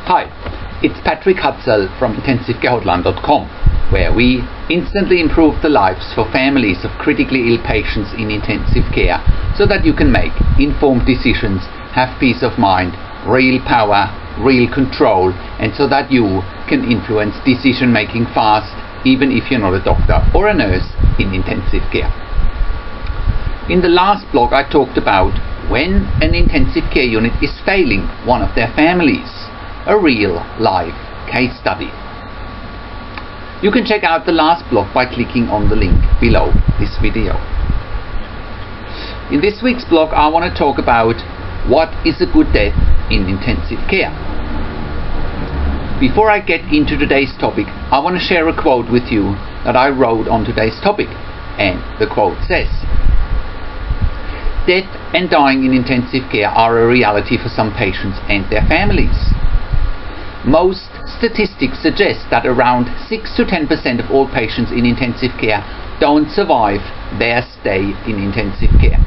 Hi, it's Patrick Hutzel from intensivcarehotline.com, where we instantly improve the lives for families of critically ill patients in intensive care so that you can make informed decisions, have peace of mind, real power, real control, and so that you can influence decision making fast, even if you're not a doctor or a nurse in intensive care. In the last blog I talked about when an intensive care unit is failing one of their families, a real live case study. You can check out the last blog by clicking on the link below this video. In this week's blog I want to talk about what is a good death in intensive care. Before I get into today's topic, I want to share a quote with you that I wrote on today's topic, and the quote says, "Death and dying in intensive care are a reality for some patients and their families. Most statistics suggest that around 6 to 10% of all patients in intensive care don't survive their stay in intensive care.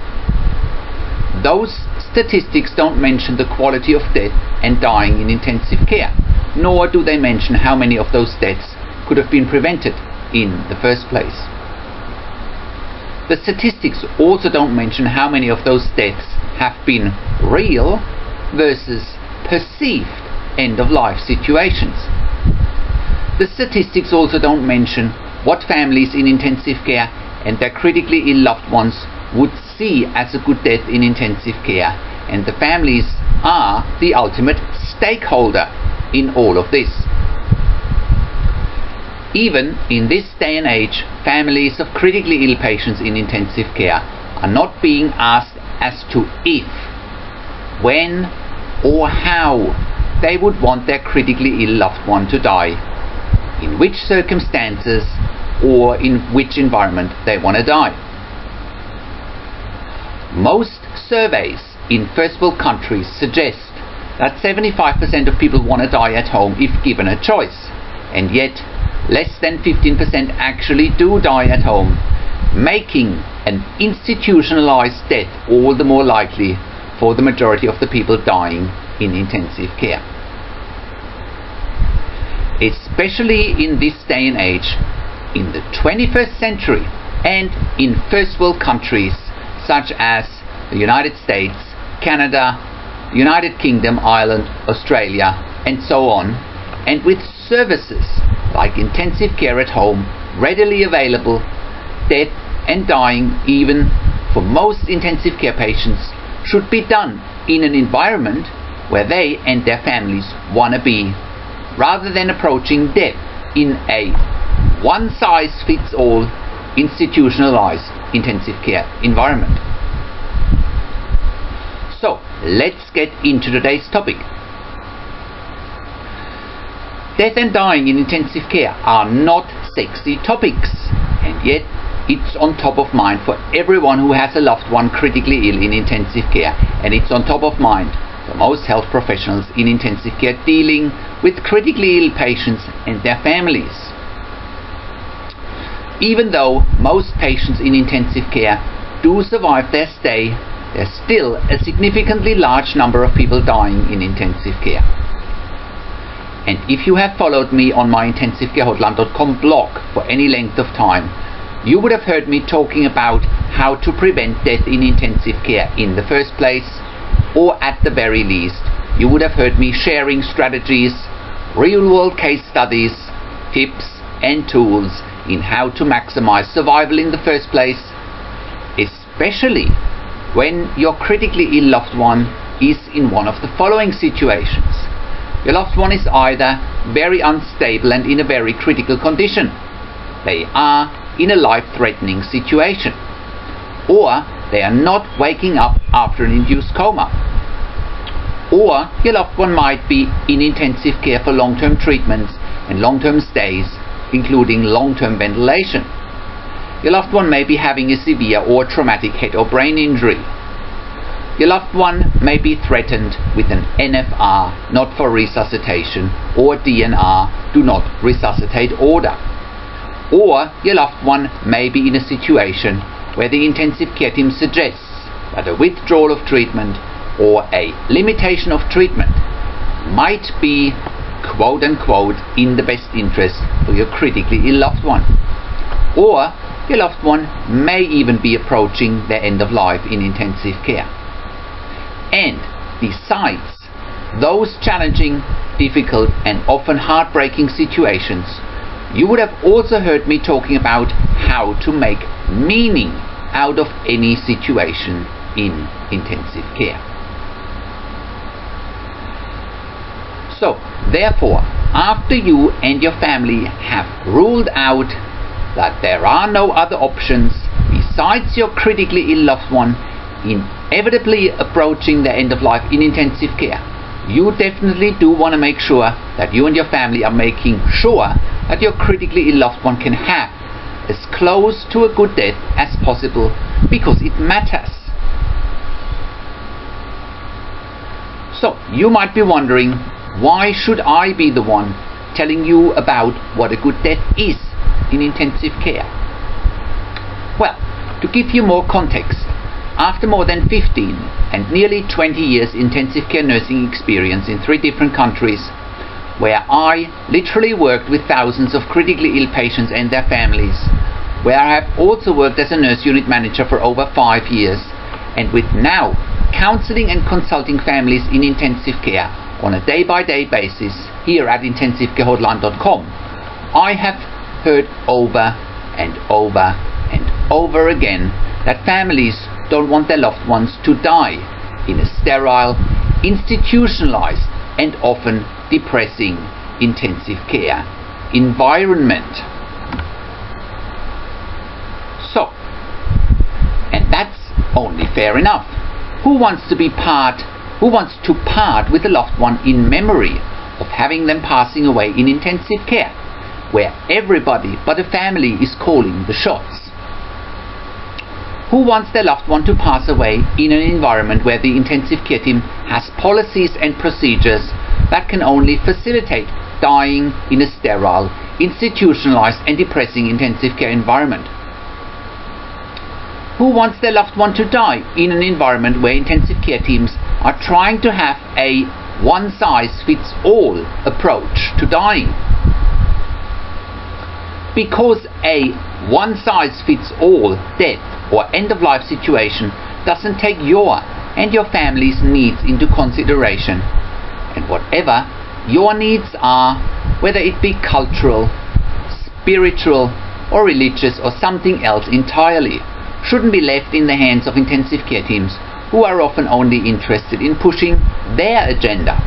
Those statistics don't mention the quality of death and dying in intensive care, nor do they mention how many of those deaths could have been prevented in the first place. The statistics also don't mention how many of those deaths have been real versus perceived end-of-life situations. The statistics also don't mention what families in intensive care and their critically ill loved ones would see as a good death in intensive care, and the families are the ultimate stakeholder in all of this. Even in this day and age, families of critically ill patients in intensive care are not being asked as to if, when, or how they would want their critically ill loved one to die, in which circumstances or in which environment they want to die. Most surveys in first world countries suggest that 75% of people want to die at home if given a choice, and yet less than 15% actually do die at home, making an institutionalized death all the more likely for the majority of the people dying in intensive care. Especially in this day and age, in the 21st century, and in first world countries such as the United States, Canada, United Kingdom, Ireland, Australia, and so on, and with services like intensive care at home readily available, death and dying, even for most intensive care patients, should be done in an environment where they and their families want to be, rather than approaching death in a one-size-fits-all institutionalized intensive care environment. So, let's get into today's topic. Death and dying in intensive care are not sexy topics, and yet it's on top of mind for everyone who has a loved one critically ill in intensive care, and it's on top of mind for most health professionals in intensive care dealing with critically ill patients and their families. Even though most patients in intensive care do survive their stay, there's still a significantly large number of people dying in intensive care. And if you have followed me on my intensivcarehotline.com blog for any length of time, you would have heard me talking about how to prevent death in intensive care in the first place, or at the very least, you would have heard me sharing strategies, real-world case studies, tips and tools in how to maximize survival in the first place, especially when your critically ill loved one is in one of the following situations. Your loved one is either very unstable and in a very critical condition, they are in a life-threatening situation, or they are not waking up after an induced coma, or your loved one might be in intensive care for long-term treatments and long-term stays, including long-term ventilation. Your loved one may be having a severe or traumatic head or brain injury. Your loved one may be threatened with an NFR, not for resuscitation, or DNR, do not resuscitate order. Or your loved one may be in a situation where the intensive care team suggests that a withdrawal of treatment or a limitation of treatment might be quote unquote in the best interest for your critically ill loved one. Or your loved one may even be approaching their end of life in intensive care. And besides those challenging, difficult and often heartbreaking situations, you would have also heard me talking about how to make meaning out of any situation in intensive care. So, therefore, after you and your family have ruled out that there are no other options besides your critically ill loved one inevitably approaching the end of life in intensive care, you definitely do want to make sure that you and your family are making sure that your critically ill loved one can have as close to a good death as possible, because it matters. So, you might be wondering, why should I be the one telling you about what a good death is in intensive care? Well, to give you more context, after more than 15 and nearly 20 years intensive care nursing experience in 3 different countries, where I literally worked with thousands of critically ill patients and their families, where I have also worked as a nurse unit manager for over 5 years, and with now counseling and consulting families in intensive care on a day-by-day basis here at intensivecarehotline.com, I have heard over and over and over again that families don't want their loved ones to die in a sterile, institutionalized and often depressing intensive care environment. So, and that's only fair enough. Who wants to part with a loved one in memory of having them passing away in intensive care, where everybody but the family is calling the shots? Who wants their loved one to pass away in an environment where the intensive care team has policies and procedures that can only facilitate dying in a sterile, institutionalized and depressing intensive care environment? Who wants their loved one to die in an environment where intensive care teams are trying to have a one-size-fits-all approach to dying? Because a one-size-fits-all death or end-of-life situation doesn't take your and your family's needs into consideration. And whatever your needs are, whether it be cultural, spiritual or religious or something else entirely, shouldn't be left in the hands of intensive care teams who are often only interested in pushing their agenda.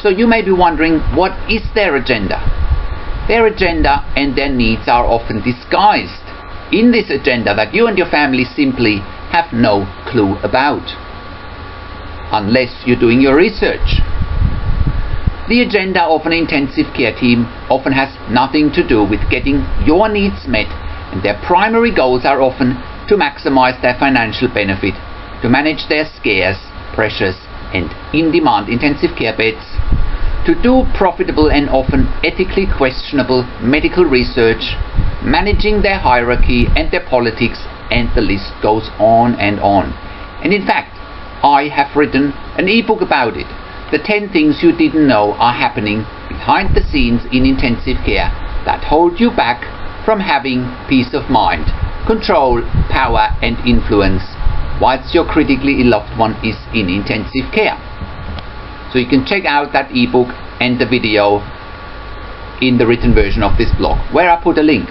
So you may be wondering, what is their agenda? Their agenda and their needs are often disguised in this agenda that you and your family simply have no clue about, unless you're doing your research. The agenda of an intensive care team often has nothing to do with getting your needs met, and their primary goals are often to maximize their financial benefit, to manage their scarce, precious and in-demand intensive care beds, to do profitable and often ethically questionable medical research, managing their hierarchy and their politics, and the list goes on and on. And in fact, I have written an ebook about it, the 10 things you didn't know are happening behind the scenes in intensive care that hold you back from having peace of mind, control, power and influence whilst your critically ill loved one is in intensive care. So you can check out that ebook and the video in the written version of this blog, where I put a link.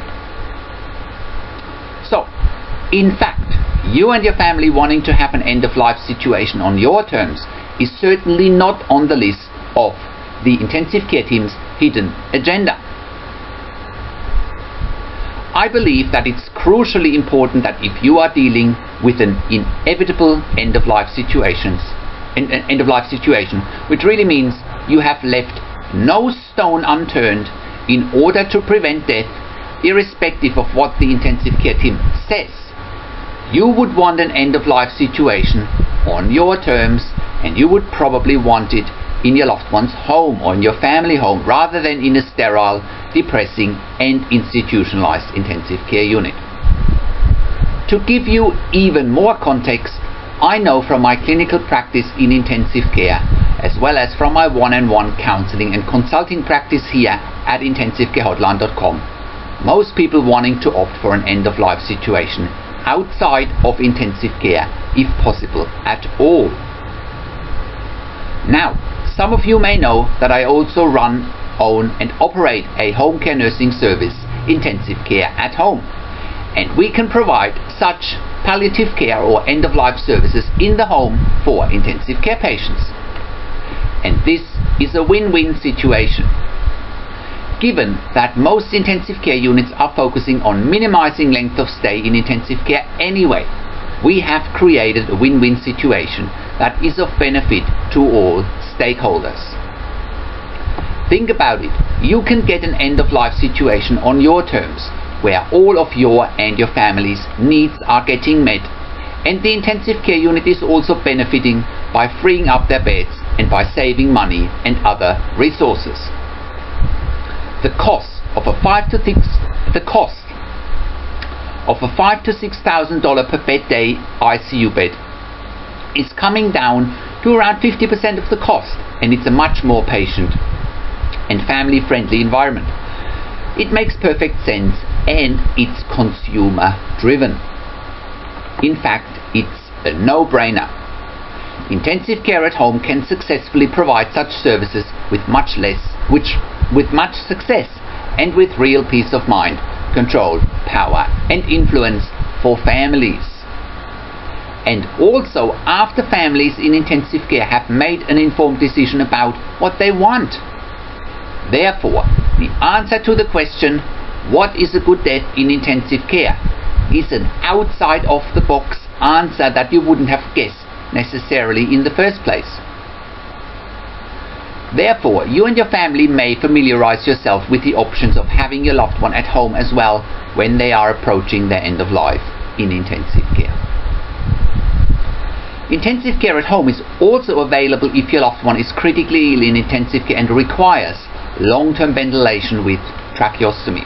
So, in fact, you and your family wanting to have an end-of-life situation on your terms is certainly not on the list of the intensive care team's hidden agenda. I believe that it's crucially important that if you are dealing with an inevitable end-of-life situation, which really means you have left no stone unturned in order to prevent death, irrespective of what the intensive care team says, you would want an end-of-life situation on your terms, and you would probably want it in your loved one's home or in your family home, rather than in a sterile, depressing and institutionalized intensive care unit. To give you even more context, I know from my clinical practice in intensive care as well as from my one-on-one counseling and consulting practice here at intensivecarehotline.com. Most people wanting to opt for an end-of-life situation outside of intensive care, if possible at all. Now, some of you may know that I also run, own and operate a home care nursing service, Intensive Care at Home, and we can provide such palliative care or end-of-life services in the home for intensive care patients. And this is a win-win situation. Given that most intensive care units are focusing on minimizing length of stay in intensive care anyway, we have created a win-win situation that is of benefit to all stakeholders. Think about it. You can get an end-of-life situation on your terms, where all of your and your family's needs are getting met, and the intensive care unit is also benefiting by freeing up their beds and by saving money and other resources. The cost of a $5,000 to $6,000 per bed day ICU bed is coming down to around 50% of the cost, and it's a much more patient and family-friendly environment. It makes perfect sense, and it's consumer driven. In fact, it's a no-brainer. Intensive care at home can successfully provide such services with much success and with real peace of mind, control, power and influence for families. And also after families in intensive care have made an informed decision about what they want. Therefore, the answer to the question, what is a good death in intensive care, is an outside of the box answer that you wouldn't have guessed necessarily in the first place. Therefore, you and your family may familiarize yourself with the options of having your loved one at home as well when they are approaching their end of life in intensive care. Intensive care at home is also available if your loved one is critically ill in intensive care and requires long-term ventilation with tracheostomy.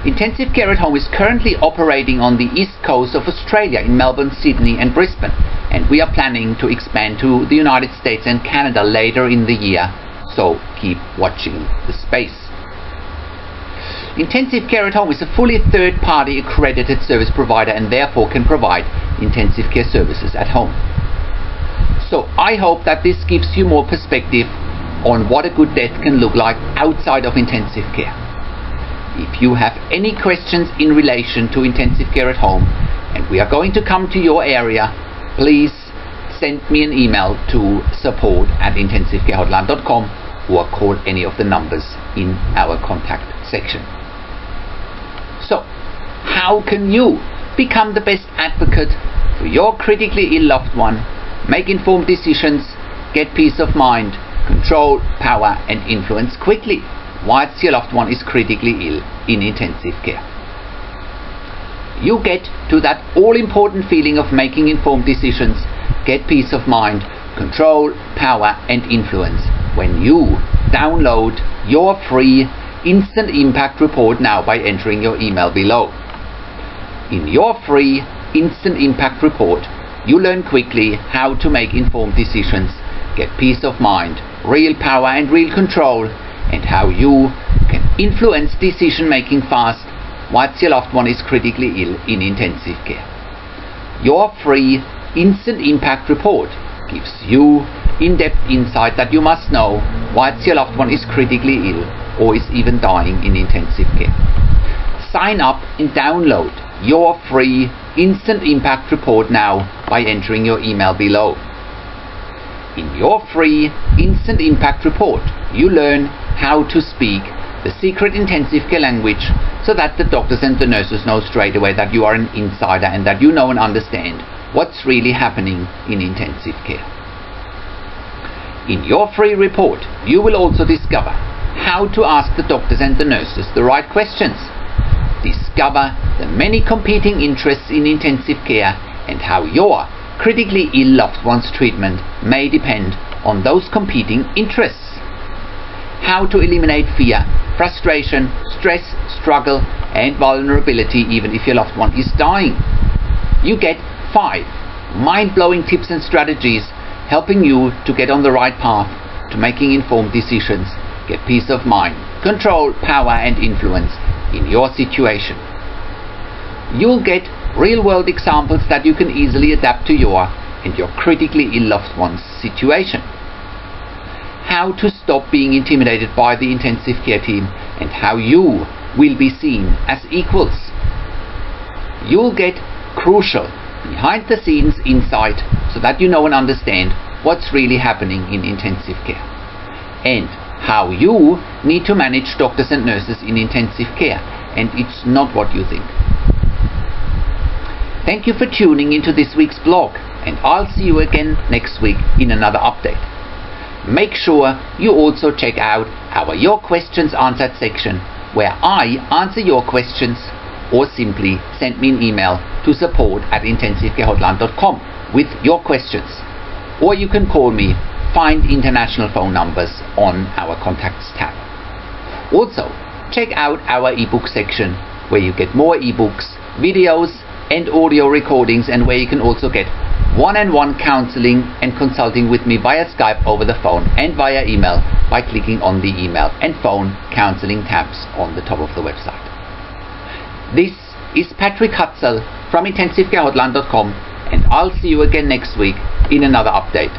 Intensive care at home is currently operating on the east coast of Australia in Melbourne, Sydney and Brisbane, and we are planning to expand to the United States and Canada later in the year, so keep watching the space. Intensive care at home is a fully third-party accredited service provider and therefore can provide intensive care services at home. So I hope that this gives you more perspective on what a good death can look like outside of intensive care. If you have any questions in relation to intensive care at home and we are going to come to your area, please send me an email to support@intensivecarehotline.com or call any of the numbers in our contact section. So, how can you become the best advocate for your critically ill loved one, make informed decisions, get peace of mind, control, power and influence quickly whilst your loved one is critically ill in intensive care? You get to that all-important feeling of making informed decisions, get peace of mind, control, power and influence when you download your free Instant Impact Report now by entering your email below. In your free Instant Impact Report, you learn quickly how to make informed decisions, get peace of mind, real power and real control, and how you can influence decision making fast whilst your loved one is critically ill in intensive care. Your free Instant Impact Report gives you in-depth insight that you must know whilst your loved one is critically ill or is even dying in intensive care. Sign up and download your free Instant Impact Report now by entering your email below. In your free Instant Impact Report, you learn how to speak the secret intensive care language so that the doctors and the nurses know straight away that you are an insider and that you know and understand what's really happening in intensive care. In your free report, you will also discover how to ask the doctors and the nurses the right questions, discover the many competing interests in intensive care and how your critically ill loved one's treatment may depend on those competing interests, how to eliminate fear, frustration, stress, struggle and vulnerability even if your loved one is dying. You get 5 mind-blowing tips and strategies helping you to get on the right path to making informed decisions, get peace of mind, control, power and influence in your situation. You'll get real-world examples that you can easily adapt to your and your critically ill loved one's situation. How to stop being intimidated by the intensive care team and how you will be seen as equals. You'll get crucial behind-the-scenes insight so that you know and understand what's really happening in intensive care and how you need to manage doctors and nurses in intensive care, and it's not what you think. Thank you for tuning into this week's blog, and I'll see you again next week in another update. Make sure you also check out our Your Questions Answered section, where I answer your questions, or simply send me an email to support@intensivecarehotline.com with your questions. Or you can call me, find international phone numbers on our contacts tab. Also, check out our ebook section, where you get more ebooks, videos and audio recordings, and where you can also get one-on-one counseling and consulting with me via Skype over the phone and via email by clicking on the email and phone counseling tabs on the top of the website. This is Patrick Hutzel from intensivecarehotline.com, and I'll see you again next week in another update.